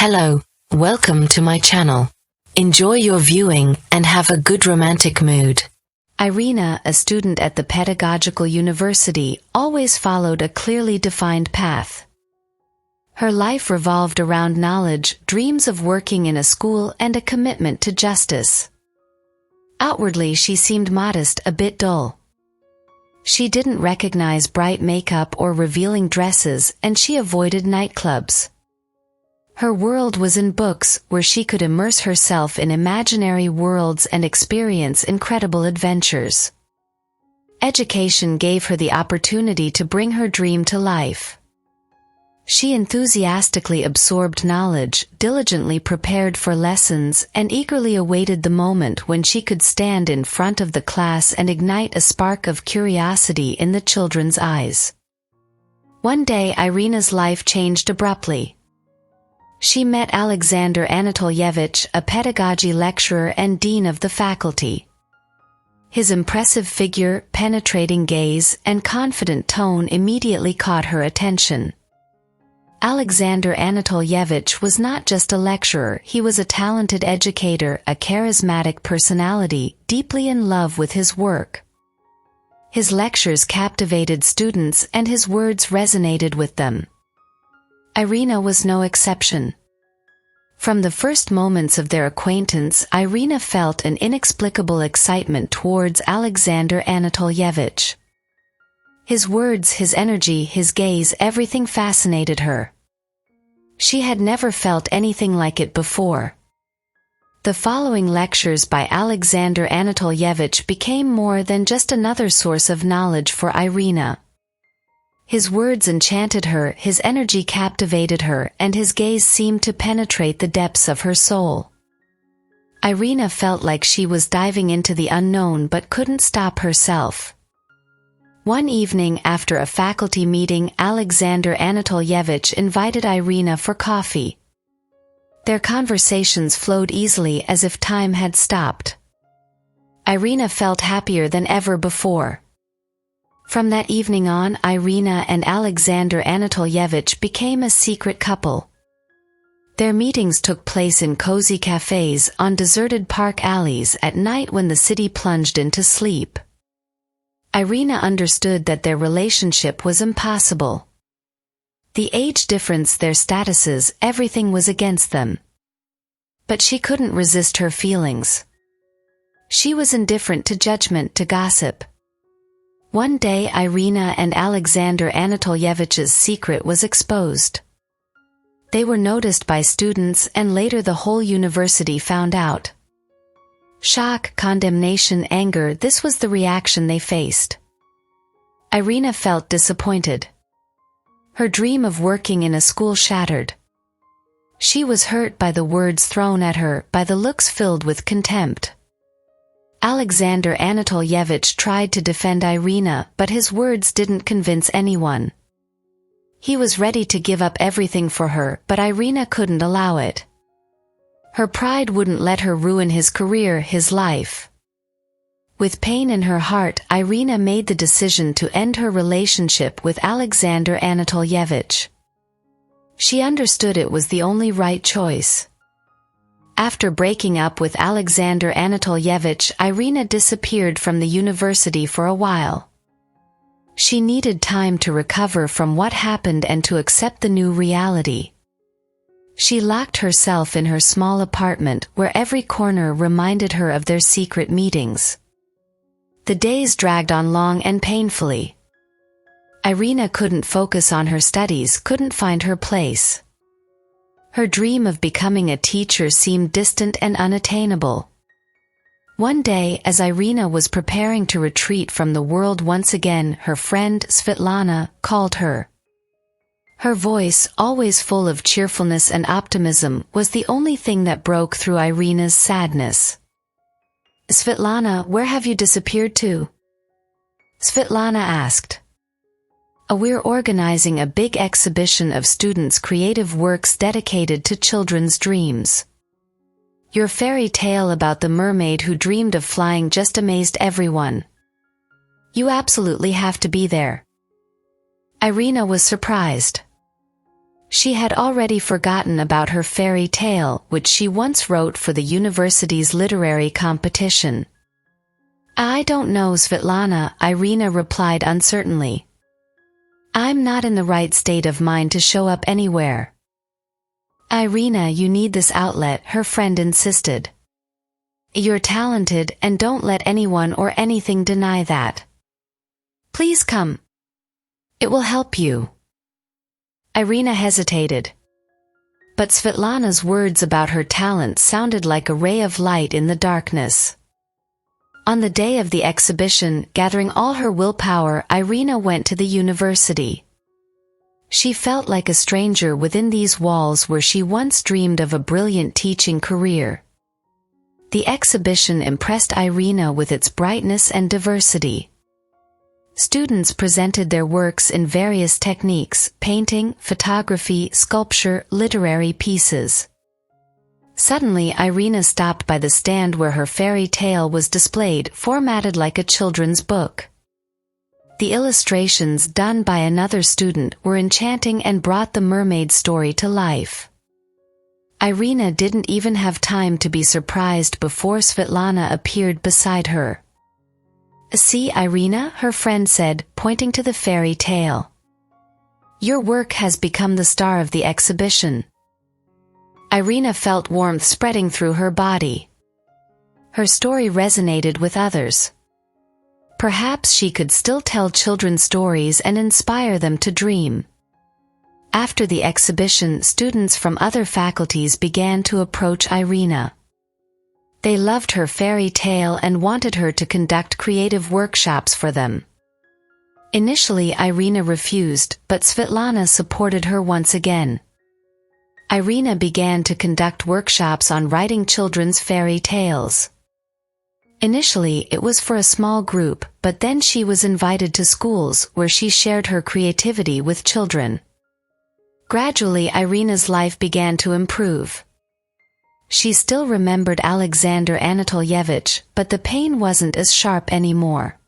Hello, welcome to my channel. Enjoy your viewing and have a good romantic mood. Irina, a student at the pedagogical university, always followed a clearly defined path. Her life revolved around knowledge, dreams of working in a school, and a commitment to justice. Outwardly, she seemed modest, a bit dull. She didn't recognize bright makeup or revealing dresses, and she avoided nightclubs. Her world was in books, where she could immerse herself in imaginary worlds and experience incredible adventures. Education gave her the opportunity to bring her dream to life. She enthusiastically absorbed knowledge, diligently prepared for lessons, and eagerly awaited the moment when she could stand in front of the class and ignite a spark of curiosity in the children's eyes. One day, Irina's life changed abruptly. She met Alexander Anatolyevich, a pedagogy lecturer and dean of the faculty. His impressive figure, penetrating gaze, and confident tone immediately caught her attention. Alexander Anatolyevich was not just a lecturer, he was a talented educator, a charismatic personality, deeply in love with his work. His lectures captivated students and his words resonated with them. Irina was no exception. From the first moments of their acquaintance, Irina felt an inexplicable excitement towards Alexander Anatolyevich. His words, his energy, his gaze, everything fascinated her. She had never felt anything like it before. The following lectures by Alexander Anatolyevich became more than just another source of knowledge for Irina. His words enchanted her, his energy captivated her, and his gaze seemed to penetrate the depths of her soul. Irina felt like she was diving into the unknown but couldn't stop herself. One evening after a faculty meeting, Alexander Anatolyevich invited Irina for coffee. Their conversations flowed easily as if time had stopped. Irina felt happier than ever before. From that evening on, Irina and Alexander Anatolyevich became a secret couple. Their meetings took place in cozy cafes, on deserted park alleys, at night when the city plunged into sleep. Irina understood that their relationship was impossible. The age difference, their statuses, everything was against them. But she couldn't resist her feelings. She was indifferent to judgment, to gossip. One day, Irina and Alexander Anatolyevich's secret was exposed. They were noticed by students, and later the whole university found out. Shock, condemnation, anger, this was the reaction they faced. Irina felt disappointed. Her dream of working in a school shattered. She was hurt by the words thrown at her, by the looks filled with contempt. Alexander Anatolyevich tried to defend Irina, but his words didn't convince anyone. He was ready to give up everything for her, but Irina couldn't allow it. Her pride wouldn't let her ruin his career, his life. With pain in her heart, Irina made the decision to end her relationship with Alexander Anatolyevich. She understood it was the only right choice. After breaking up with Alexander Anatolyevich, Irina disappeared from the university for a while. She needed time to recover from what happened and to accept the new reality. She locked herself in her small apartment, where every corner reminded her of their secret meetings. The days dragged on long and painfully. Irina couldn't focus on her studies, couldn't find her place. Her dream of becoming a teacher seemed distant and unattainable. One day, as Irina was preparing to retreat from the world once again, her friend Svetlana called her. Her voice, always full of cheerfulness and optimism, was the only thing that broke through Irina's sadness. "Svetlana, where have you disappeared to?" Svetlana asked. "We're organizing a big exhibition of students' creative works dedicated to children's dreams. Your fairy tale about the mermaid who dreamed of flying just amazed everyone. You absolutely have to be there." Irina was surprised. She had already forgotten about her fairy tale, which she once wrote for the university's literary competition. I don't know, Svetlana, Irina replied uncertainly. I'm not in the right state of mind to show up anywhere. Irina, you need this outlet, her friend insisted. You're talented, and don't let anyone or anything deny that. Please come. It will help you. Irina hesitated. But Svetlana's words about her talent sounded like a ray of light in the darkness. On the day of the exhibition, gathering all her willpower, Irina went to the university. She felt like a stranger within these walls where she once dreamed of a brilliant teaching career. The exhibition impressed Irina with its brightness and diversity. Students presented their works in various techniques: painting, photography, sculpture, literary pieces. Suddenly, Irina stopped by the stand where her fairy tale was displayed, formatted like a children's book. The illustrations done by another student were enchanting and brought the mermaid story to life. Irina didn't even have time to be surprised before Svetlana appeared beside her. See, Irina, her friend said, pointing to the fairy tale. Your work has become the star of the exhibition. Irina felt warmth spreading through her body. Her story resonated with others. Perhaps she could still tell children stories and inspire them to dream. After the exhibition, students from other faculties began to approach Irina. They loved her fairy tale and wanted her to conduct creative workshops for them. Initially, Irina refused, but Svetlana supported her once again. Irina began to conduct workshops on writing children's fairy tales. Initially, it was for a small group, but then she was invited to schools where she shared her creativity with children. Gradually, Irina's life began to improve. She still remembered Alexander Anatolyevich, but the pain wasn't as sharp anymore.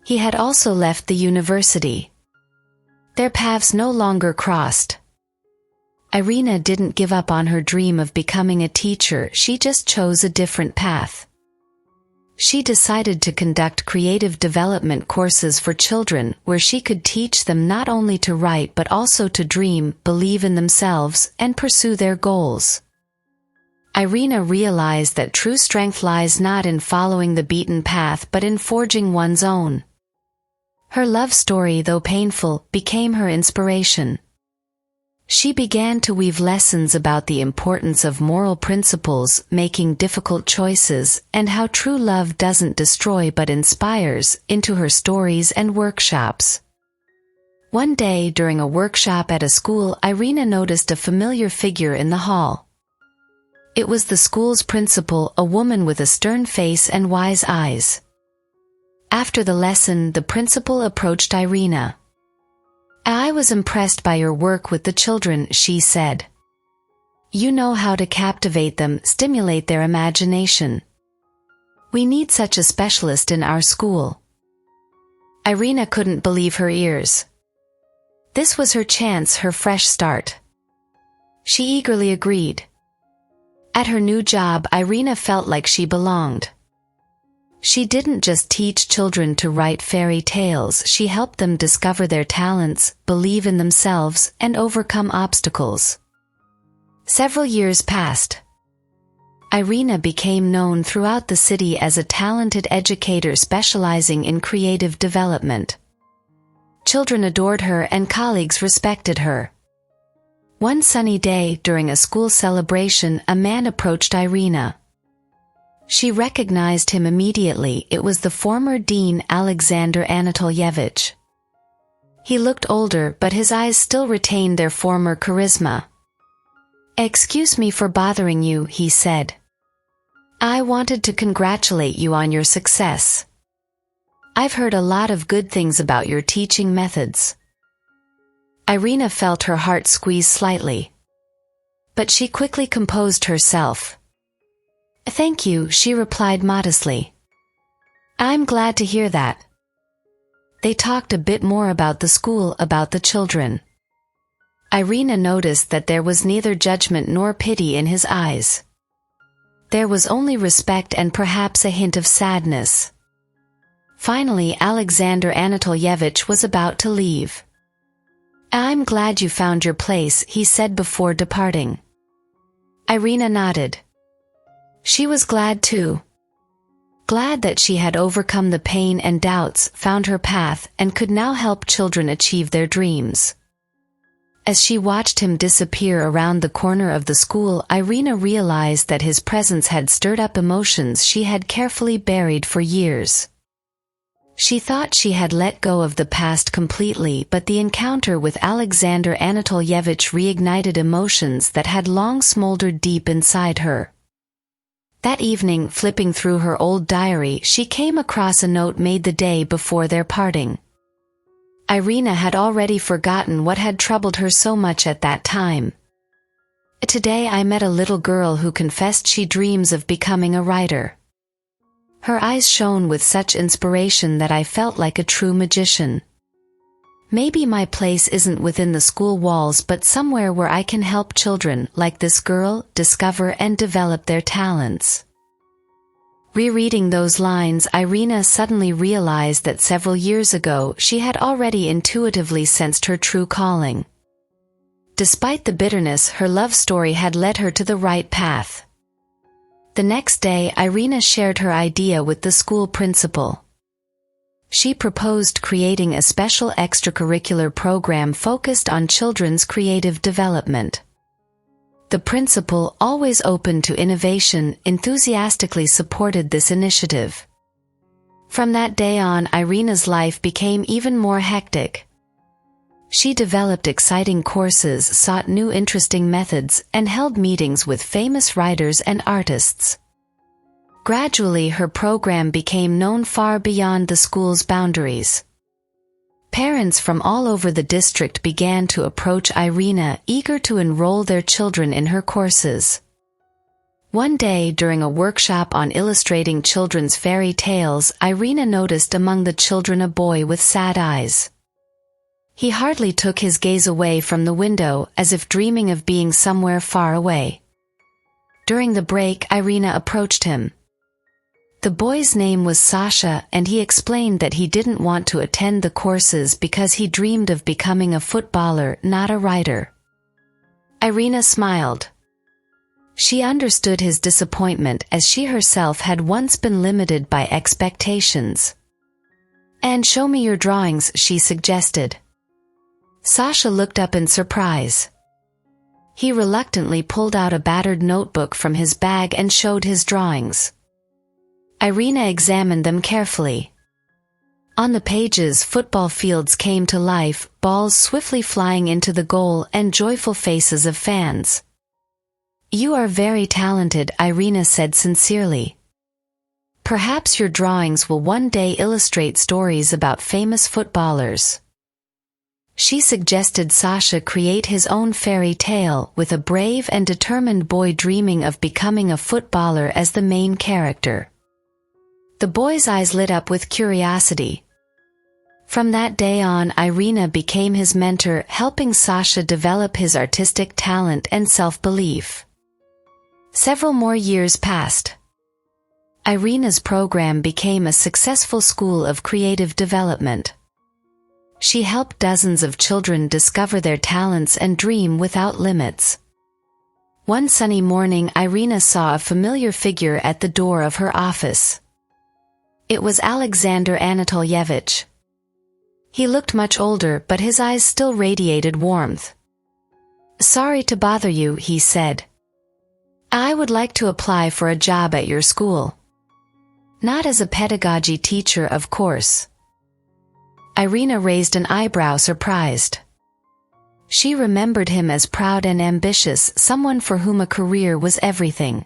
He had also left the university. Their paths no longer crossed. Irina didn't give up on her dream of becoming a teacher, she just chose a different path. She decided to conduct creative development courses for children where she could teach them not only to write but also to dream, believe in themselves, and pursue their goals. Irina realized that true strength lies not in following the beaten path but in forging one's own. Her love story, though painful, became her inspiration. She began to weave lessons about the importance of moral principles, making difficult choices, and how true love doesn't destroy but inspires, into her stories and workshops. One day during a workshop at a school, Irina noticed a familiar figure in the hall. It was the school's principal, a woman with a stern face and wise eyes. After the lesson, the principal approached Irina. I was impressed by your work with the children, she said. You know how to captivate them, stimulate their imagination. We need such a specialist in our school. Irina couldn't believe her ears. This was her chance, her fresh start. She eagerly agreed. At her new job, Irina felt like she belonged. She didn't just teach children to write fairy tales, she helped them discover their talents, believe in themselves, and overcome obstacles. Several years passed. Irina became known throughout the city as a talented educator specializing in creative development. Children adored her and colleagues respected her. One sunny day, during a school celebration, a man approached Irina. She recognized him immediately. It was the former dean, Alexander Anatolyevich. He looked older, but his eyes still retained their former charisma. Excuse me for bothering you, he said. I wanted to congratulate you on your success. I've heard a lot of good things about your teaching methods. Irina felt her heart squeeze slightly. But she quickly composed herself. Thank you, she replied modestly. I'm glad to hear that. They talked a bit more about the school, about the children. Irina noticed that there was neither judgment nor pity in his eyes. There was only respect and perhaps a hint of sadness. Finally, Alexander Anatolyevich was about to leave. "I'm glad you found your place," he said before departing. Irina nodded. She was glad too. Glad that she had overcome the pain and doubts, found her path, and could now help children achieve their dreams. As she watched him disappear around the corner of the school, Irina realized that his presence had stirred up emotions she had carefully buried for years. She thought she had let go of the past completely, but the encounter with Alexander Anatolyevich reignited emotions that had long smoldered deep inside her. That evening, flipping through her old diary, she came across a note made the day before their parting. Irina had already forgotten what had troubled her so much at that time. "Today I met a little girl who confessed she dreams of becoming a writer. Her eyes shone with such inspiration that I felt like a true magician. Maybe my place isn't within the school walls, but somewhere where I can help children, like this girl, discover and develop their talents." Rereading those lines, Irina suddenly realized that several years ago she had already intuitively sensed her true calling. Despite the bitterness, her love story had led her to the right path. The next day, Irina shared her idea with the school principal. She proposed creating a special extracurricular program focused on children's creative development. The principal, always open to innovation, enthusiastically supported this initiative. From that day on, Irina's life became even more hectic. She developed exciting courses, sought new interesting methods, and held meetings with famous writers and artists. Gradually, her program became known far beyond the school's boundaries. Parents from all over the district began to approach Irina, eager to enroll their children in her courses. One day, during a workshop on illustrating children's fairy tales, Irina noticed among the children a boy with sad eyes. He hardly took his gaze away from the window, as if dreaming of being somewhere far away. During the break, Irina approached him. The boy's name was Sasha, and he explained that he didn't want to attend the courses because he dreamed of becoming a footballer, not a writer. Irina smiled. She understood his disappointment, as she herself had once been limited by expectations. "And show me your drawings," she suggested. Sasha looked up in surprise. He reluctantly pulled out a battered notebook from his bag and showed his drawings. Irina examined them carefully. On the pages, football fields came to life, balls swiftly flying into the goal, and joyful faces of fans. "You are very talented," Irina said sincerely. "Perhaps your drawings will one day illustrate stories about famous footballers." She suggested Sasha create his own fairy tale, with a brave and determined boy dreaming of becoming a footballer as the main character. The boy's eyes lit up with curiosity. From that day on, Irina became his mentor, helping Sasha develop his artistic talent and self-belief. Several more years passed. Irina's program became a successful school of creative development. She helped dozens of children discover their talents and dream without limits. One sunny morning, Irina saw a familiar figure at the door of her office. It was Alexander Anatolyevich. He looked much older, but his eyes still radiated warmth. "Sorry to bother you," he said. "I would like to apply for a job at your school." "Not as a pedagogy teacher, of course." Irina raised an eyebrow, surprised. She remembered him as proud and ambitious, someone for whom a career was everything.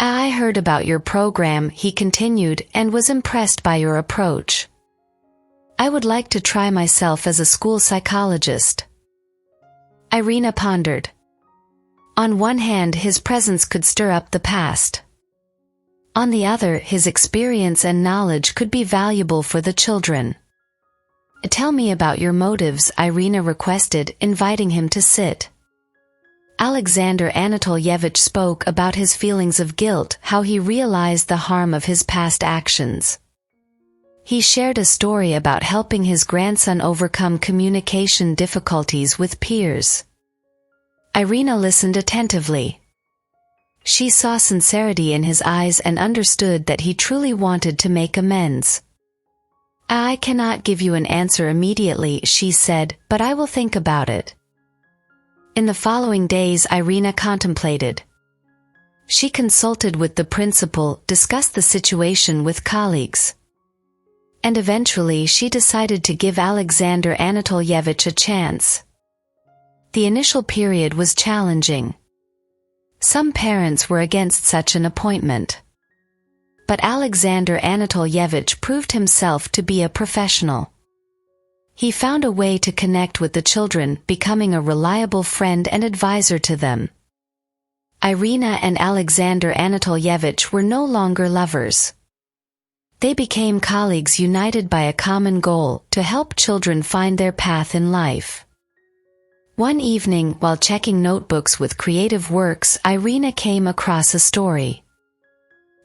"I heard about your program," he continued, "and was impressed by your approach. I would like to try myself as a school psychologist." Irina pondered. On one hand, his presence could stir up the past. On the other, his experience and knowledge could be valuable for the children. Tell me about your motives, Irina requested, inviting him to sit. Alexander Anatolyevich spoke about his feelings of guilt, how he realized the harm of his past actions. He shared a story about helping his grandson overcome communication difficulties with peers. Irina listened attentively. She saw sincerity in his eyes and understood that he truly wanted to make amends. I cannot give you an answer immediately, she said, but I will think about it. In the following days, Irina contemplated. She consulted with the principal, discussed the situation with colleagues. And eventually she decided to give Alexander Anatolyevich a chance. The initial period was challenging. Some parents were against such an appointment. But Alexander Anatolyevich proved himself to be a professional. He found a way to connect with the children, becoming a reliable friend and advisor to them. Irina and Alexander Anatolyevich were no longer lovers. They became colleagues united by a common goal, to help children find their path in life. One evening, while checking notebooks with creative works, Irina came across a story.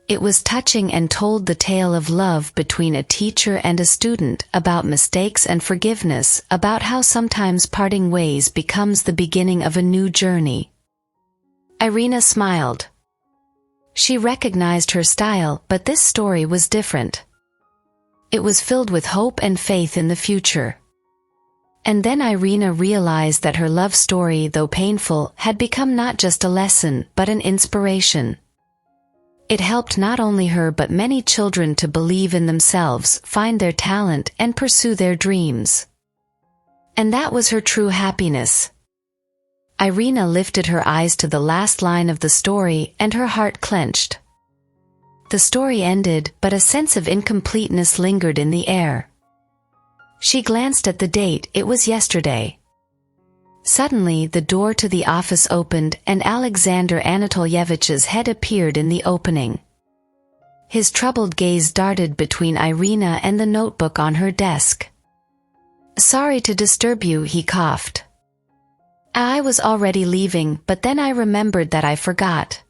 It was touching and told the tale of love between a teacher and a student, about mistakes and forgiveness, about how sometimes parting ways becomes the beginning of a new journey. Irina smiled. She recognized her style, but this story was different. It was filled with hope and faith in the future. And then Irina realized that her love story, though painful, had become not just a lesson, but an inspiration. It helped not only her but many children to believe in themselves, find their talent, and pursue their dreams. And that was her true happiness. Irina lifted her eyes to the last line of the story, and her heart clenched. The story ended, but a sense of incompleteness lingered in the air. She glanced at the date. It was yesterday. Suddenly the door to the office opened, and Alexander Anatolyevich's head appeared in the opening. His troubled gaze darted between Irina and the notebook on her desk. "Sorry to disturb you," he coughed. "I was already leaving, but then I remembered that I forgot."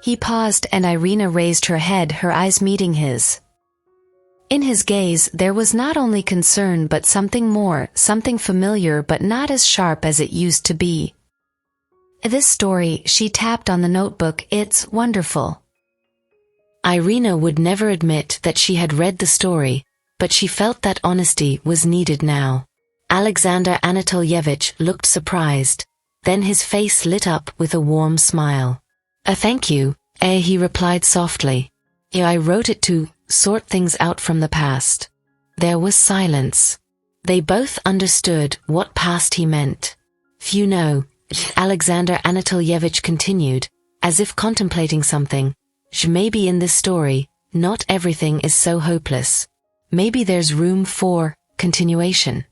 He paused, and Irina raised her head, her eyes meeting his. In his gaze there was not only concern but something more, something familiar but not as sharp as it used to be. "This story," she tapped on the notebook, "it's wonderful." Irina would never admit that she had read the story, but she felt that honesty was needed now. Alexander Anatolyevich looked surprised, then his face lit up with a warm smile. Thank you," he replied softly. "I wrote it to sort things out from the past." There was silence. They both understood what past he meant. "You know," Alexander Anatolyevich continued, as if contemplating something, "maybe in this story, not everything is so hopeless. Maybe there's room for continuation."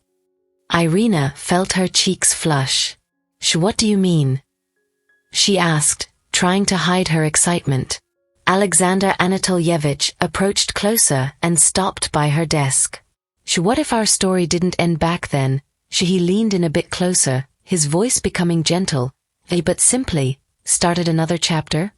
Irina felt her cheeks flush. "What do you mean?" she asked, trying to hide her excitement. Alexander Anatolyevich approached closer and stopped by her desk. "What if our story didn't end back then?" He leaned in a bit closer, his voice becoming gentle, but simply started another chapter.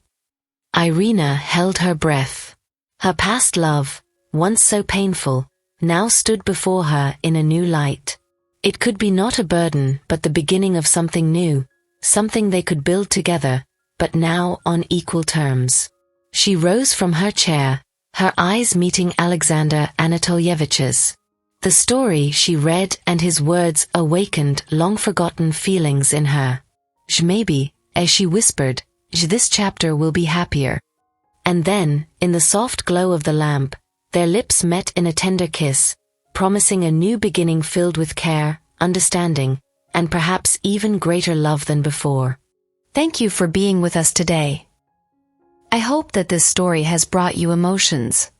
Irina held her breath. Her past love, once so painful, now stood before her in a new light. It could be not a burden but the beginning of something new, something they could build together, but now on equal terms. She rose from her chair, her eyes meeting Alexander Anatolyevich's. The story she read and his words awakened long-forgotten feelings in her. "Maybe," as she whispered, "this chapter will be happier." And then, in the soft glow of the lamp, their lips met in a tender kiss, promising a new beginning filled with care, understanding, and perhaps even greater love than before. Thank you for being with us today. I hope that this story has brought you emotions.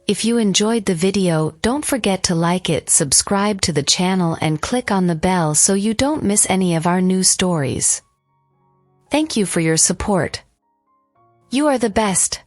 If you enjoyed the video, don't forget to like it, subscribe to the channel, and click on the bell so you don't miss any of our new stories. Thank you for your support. You are the best.